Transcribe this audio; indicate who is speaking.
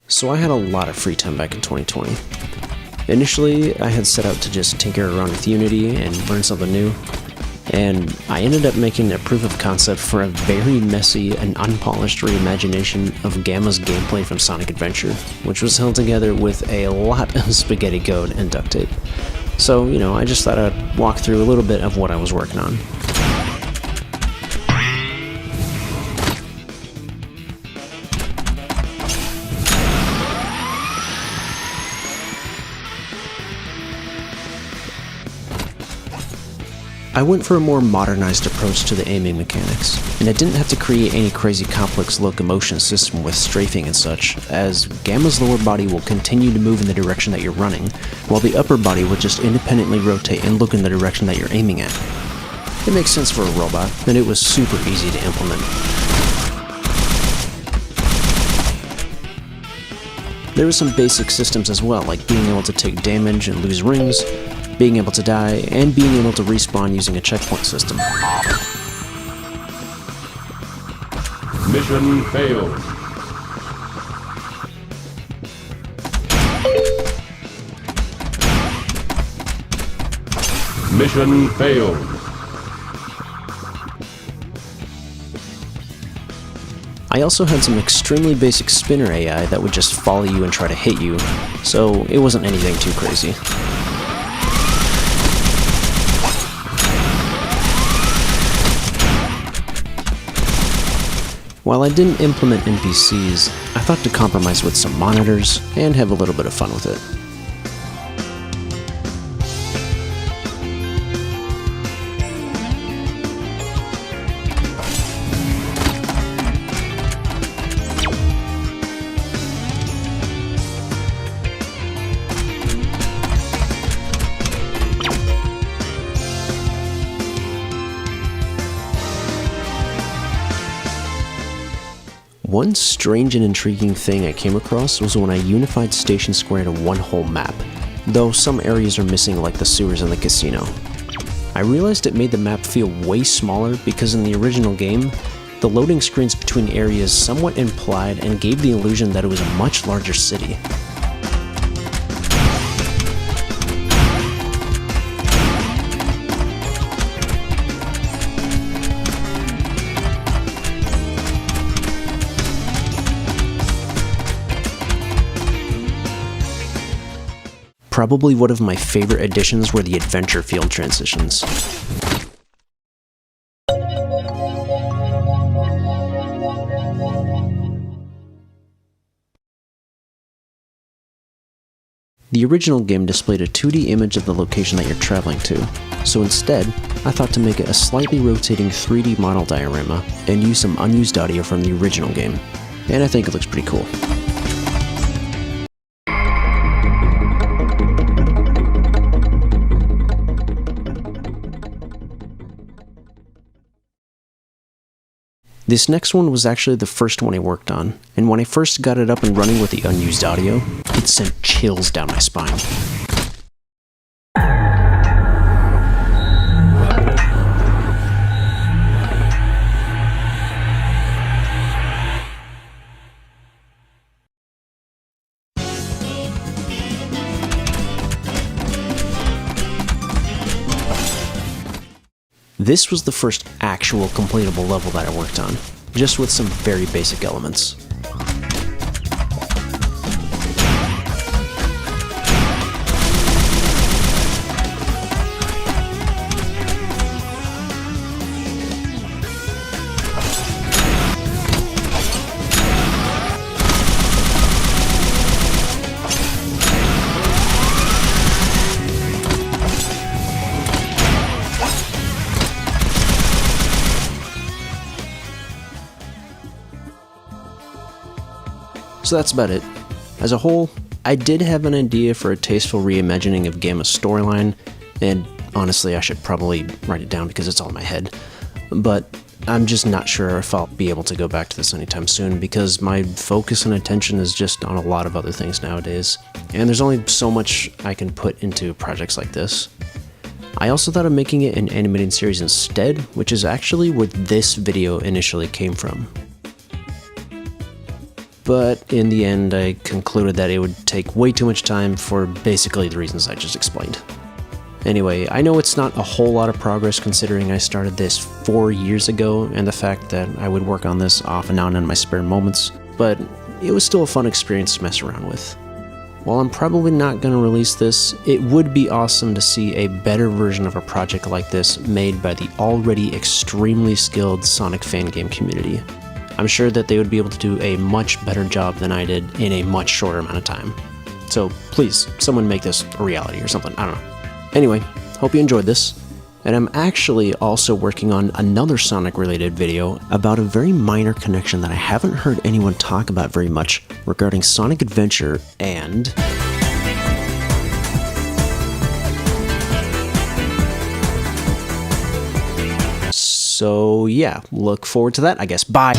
Speaker 1: So I had a lot of free time back in 2020. Initially, I had set out to just tinker around with Unity and learn something new, and I ended up making a proof of concept for a very messy and unpolished reimagination of Gamma's gameplay from Sonic Adventure, which was held together with a lot of spaghetti code and duct tape. So, I just thought I'd walk through a little bit of what I was working on. I went for a more modernized approach to the aiming mechanics, and I didn't have to create any crazy complex locomotion system with strafing and such, as Gamma's lower body will continue to move in the direction that you're running, while the upper body will just independently rotate and look in the direction that you're aiming at. It makes sense for a robot, and it was super easy to implement. There were some basic systems as well, like being able to take damage and lose rings, being able to die, and being able to respawn using a checkpoint system.
Speaker 2: Mission failed. Mission failed.
Speaker 1: I also had some extremely basic spinner AI that would just follow you and try to hit you, so it wasn't anything too crazy. While I didn't implement NPCs, I thought to compromise with some monitors and have a little bit of fun with it. One strange and intriguing thing I came across was when I unified Station Square into one whole map, though some areas are missing like the sewers and the casino. I realized it made the map feel way smaller because in the original game, the loading screens between areas somewhat implied and gave the illusion that it was a much larger city. Probably one of my favorite additions were the adventure field transitions. The original game displayed a 2D image of the location that you're traveling to, so instead, I thought to make it a slightly rotating 3D model diorama and use some unused audio from the original game, and I think it looks pretty cool. This next one was actually the first one I worked on, and when I first got it up and running with the unused audio, it sent chills down my spine. This was the first actual completable level that I worked on, just with some very basic elements. So that's about it. As a whole, I did have an idea for a tasteful reimagining of Gamma's storyline, and honestly I should probably write it down because it's all in my head, but I'm just not sure if I'll be able to go back to this anytime soon because my focus and attention is just on a lot of other things nowadays, and there's only so much I can put into projects like this. I also thought of making it an animated series instead, which is actually where this video initially came from. but in the end I concluded that it would take way too much time for basically the reasons I just explained. Anyway, I know it's not a whole lot of progress considering I started this 4 years ago and the fact that I would work on this off and on in my spare moments, but it was still a fun experience to mess around with. While I'm probably not going to release this, it would be awesome to see a better version of a project like this made by the already extremely skilled Sonic fan game community. I'm sure that they would be able to do a much better job than I did in a much shorter amount of time. So please, someone make this a reality or something, I don't know. Anyway, hope you enjoyed this, and I'm actually also working on another Sonic-related video about a very minor connection that I haven't heard anyone talk about very much regarding Sonic Adventure and... So yeah, look forward to that, I guess. Bye!